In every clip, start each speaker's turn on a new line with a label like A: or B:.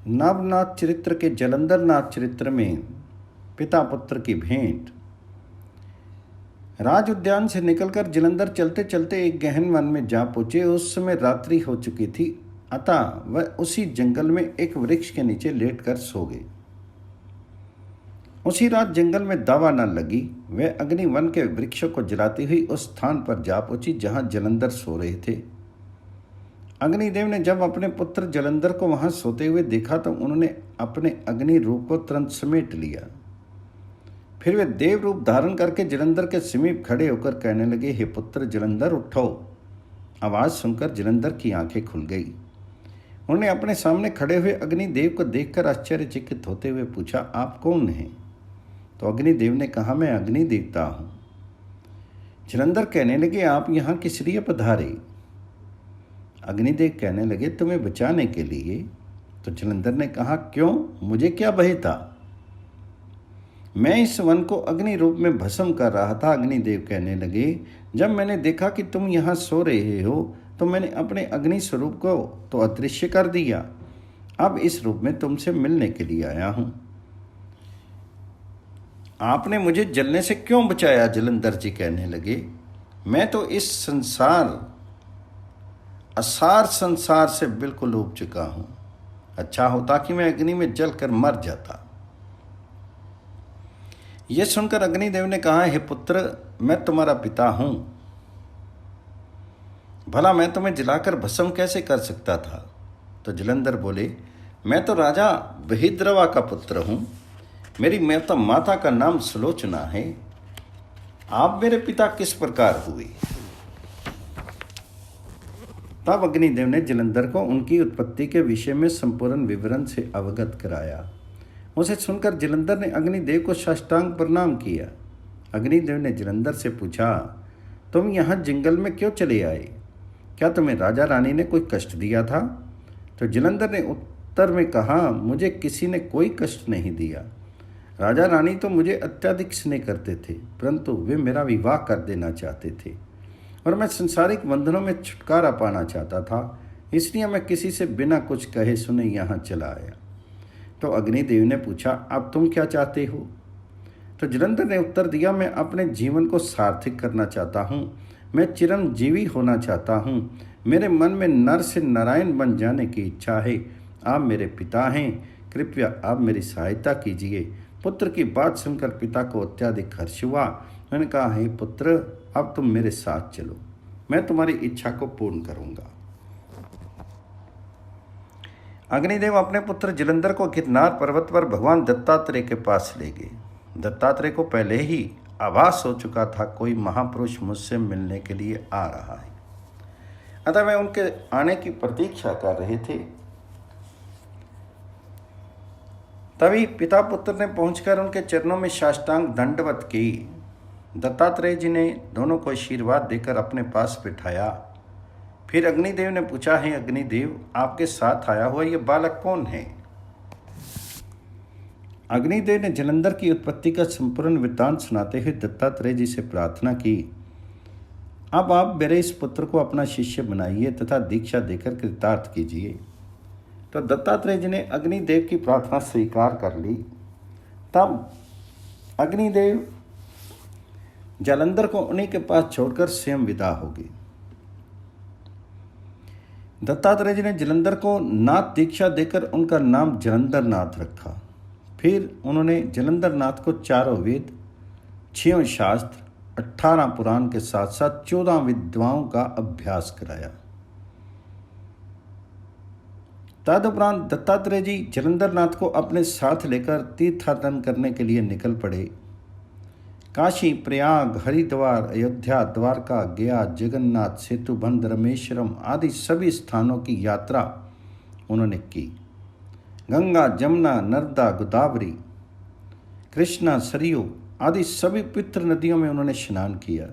A: नवनाथ चरित्र के जलंधर नाथ चरित्र में पिता पुत्र की भेंट। राज उद्यान से निकलकर जलंधर चलते चलते एक गहन वन में जा पहुंचे। उस समय रात्रि हो चुकी थी, अतः वह उसी जंगल में एक वृक्ष के नीचे लेटकर सो गए। उसी रात जंगल में दावा न लगी, वह अग्नि वन के वृक्षों को जलाती हुई उस स्थान पर जा पहुंची जहां जलंधर सो रहे थे। अग्निदेव ने जब अपने पुत्र जलंधर को वहां सोते हुए देखा तो उन्होंने अपने अग्नि रूप को तुरंत समेट लिया। फिर वे देव रूप धारण करके जलंधर के समीप खड़े होकर कहने लगे, हे पुत्र जलंधर उठो। आवाज सुनकर जलंधर की आंखें खुल गई। उन्होंने अपने सामने खड़े हुए अग्निदेव को देखकर आश्चर्यचकित होते हुए पूछा, आप कौन हैं? तो अग्निदेव ने कहा, मैं अग्नि देवता हूं। जलंधर कहने लगे, आप यहाँ किस लिए पधारे? अग्निदेव कहने लगे, तुम्हें बचाने के लिए। तो जलंधर ने कहा, क्यों, मुझे क्या भय था? मैं इस वन को अग्नि रूप में भस्म कर रहा था। अग्निदेव कहने लगे, जब मैंने देखा कि तुम यहाँ सो रहे हो तो मैंने अपने अग्नि स्वरूप को तो अदृश्य कर दिया। अब इस रूप में तुमसे मिलने के लिए आया हूं। आपने मुझे जलने से क्यों बचाया? जलंधर जी कहने लगे, मैं तो इस असार संसार से बिल्कुल उब चुका हूं। अच्छा होता कि मैं अग्नि में जलकर मर जाता। यह सुनकर अग्निदेव ने कहा, हे पुत्र, मैं तुम्हारा पिता हूं। भला मैं तुम्हें जलाकर भस्म कैसे कर सकता था? तो जलंधर बोले, मैं तो राजा बहिद्रवा का पुत्र हूं। मेरी माता का नाम सुलोचना है। आप मेरे पिता किस प्रकार हुए? तब अग्निदेव ने जलंधर को उनकी उत्पत्ति के विषय में संपूर्ण विवरण से अवगत कराया। उसे सुनकर जलंधर ने अग्निदेव को साष्टांग प्रणाम किया। अग्निदेव ने जलंधर से पूछा, तुम यहाँ जंगल में क्यों चले आए? क्या तुम्हें राजा रानी ने कोई कष्ट दिया था? तो जलंधर ने उत्तर में कहा, मुझे किसी ने कोई कष्ट नहीं दिया। राजा रानी तो मुझे अत्यधिक स्नेह करते थे, परंतु वे मेरा विवाह कर देना चाहते थे और मैं संसारिक बंधनों में छुटकारा पाना चाहता था। इसलिए मैं किसी से बिना कुछ कहे सुने यहाँ चला आया। तो अग्निदेव ने पूछा, अब तुम क्या चाहते हो? तो जलंधर ने उत्तर दिया, मैं अपने जीवन को सार्थक करना चाहता हूँ। मैं चिरंजीवी होना चाहता हूँ। मेरे मन में नर से नारायण बन जाने की इच्छा है। आप मेरे पिता हैं, कृपया आप मेरी सहायता कीजिए। पुत्र की बात सुनकर पिता को अत्यधिक हर्ष हुआ। मैंने कहा, हे पुत्र, अब तुम मेरे साथ चलो, मैं तुम्हारी इच्छा को पूर्ण करूंगा। अग्निदेव अपने पुत्र जलंधर को गिरनार पर्वत पर भगवान दत्तात्रेय के पास ले गए। दत्तात्रेय को पहले ही आभास हो चुका था, कोई महापुरुष मुझसे मिलने के लिए आ रहा है। अतः वे उनके आने की प्रतीक्षा कर रहे थे। तभी पिता पुत्र ने पहुंचकर उनके चरणों में साष्टांग दंडवत की। दत्तात्रेय जी ने दोनों को आशीर्वाद देकर अपने पास बिठाया। फिर अग्निदेव ने पूछा, है अग्निदेव, आपके साथ आया हुआ यह बालक कौन है? अग्निदेव ने जलंधर की उत्पत्ति का संपूर्ण वृत्तांत सुनाते हुए दत्तात्रेय जी से प्रार्थना की, अब आप मेरे इस पुत्र को अपना शिष्य बनाइए तथा दीक्षा देकर कृतार्थ कीजिए। तो दत्तात्रेय जी ने अग्निदेव की प्रार्थना स्वीकार कर ली। तब अग्निदेव जलंधर को उन्हीं के पास छोड़कर स्वयं विदा हो गए। दत्तात्रेय जी ने जलंधर को नाथ दीक्षा देकर उनका नाम जलंधर नाथ रखा। फिर उन्होंने जलंधर नाथ को 4 वेद, 6 शास्त्र, 18 पुराण के साथ साथ 14 विद्याओं का अभ्यास कराया। तदुपरांत दत्तात्रेय जी जलंधर नाथ को अपने साथ लेकर तीर्थाटन करने के लिए निकल पड़े। काशी, प्रयाग, हरिद्वार, अयोध्या, द्वारका, गया, जगन्नाथ, सेतुबंध, रामेश्वरम आदि सभी स्थानों की यात्रा उन्होंने की। गंगा, जमुना, नर्मदा, गोदावरी, कृष्णा, सरयू आदि सभी पवित्र नदियों में उन्होंने स्नान किया।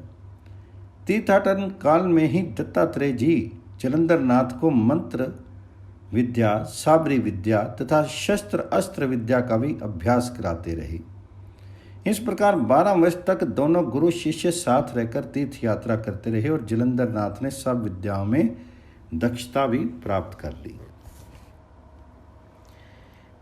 A: तीर्थाटन काल में ही दत्तात्रेय जी जलंधर नाथ को मंत्र विद्या, साबरी विद्या तथा शस्त्र अस्त्र विद्या का भी अभ्यास कराते रहे। इस प्रकार 12 वर्ष तक दोनों गुरु शिष्य साथ रहकर तीर्थ यात्रा करते रहे और जलंधर नाथ ने सब विद्याओं में दक्षता भी प्राप्त कर ली।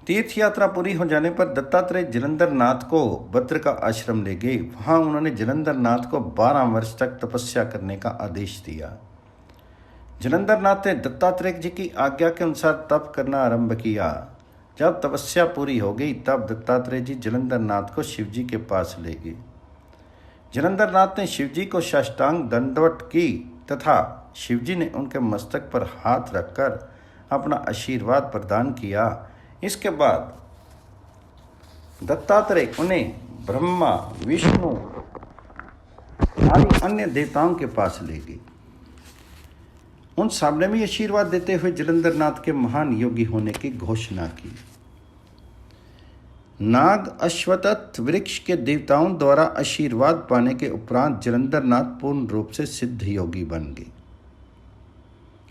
A: तीर्थ यात्रा पूरी हो जाने पर दत्तात्रेय जलंधर नाथ को भद्र का आश्रम ले गए। वहां उन्होंने जलंधर नाथ को 12 वर्ष तक तपस्या करने का आदेश दिया। जलंधर नाथ ने दत्तात्रेय जी की आज्ञा के अनुसार तप करना आरंभ किया। जब तपस्या पूरी हो गई तब दत्तात्रेय जी जलंधर नाथ को शिव जी के पास ले गए। जलंधर नाथ ने शिव जी को साष्टांग दंडवत की तथा शिव जी ने उनके मस्तक पर हाथ रखकर अपना आशीर्वाद प्रदान किया। इसके बाद दत्तात्रेय उन्हें ब्रह्मा, विष्णु आदि अन्य देवताओं के पास ले गए। उन सबने भी आशीर्वाद देते हुए जलंधर नाथ के महान योगी होने की घोषणा की। नाग अश्वत्थ वृक्ष के देवताओं द्वारा आशीर्वाद पाने के उपरांत जलंधर नाथ पूर्ण रूप से सिद्ध योगी बन गए।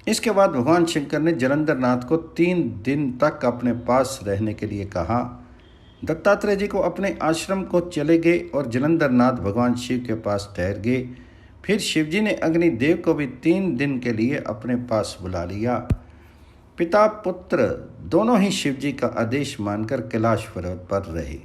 A: इसके बाद भगवान शंकर ने जलंधर नाथ को 3 दिन तक अपने पास रहने के लिए कहा। दत्तात्रेय जी को अपने आश्रम को चले गए और जलंधर नाथ भगवान शिव के पास ठहर गए। फिर शिवजी ने अग्निदेव को भी 3 दिन के लिए अपने पास बुला लिया। पिता पुत्र दोनों ही शिवजी का आदेश मानकर कैलाश पर्वत पर रहे।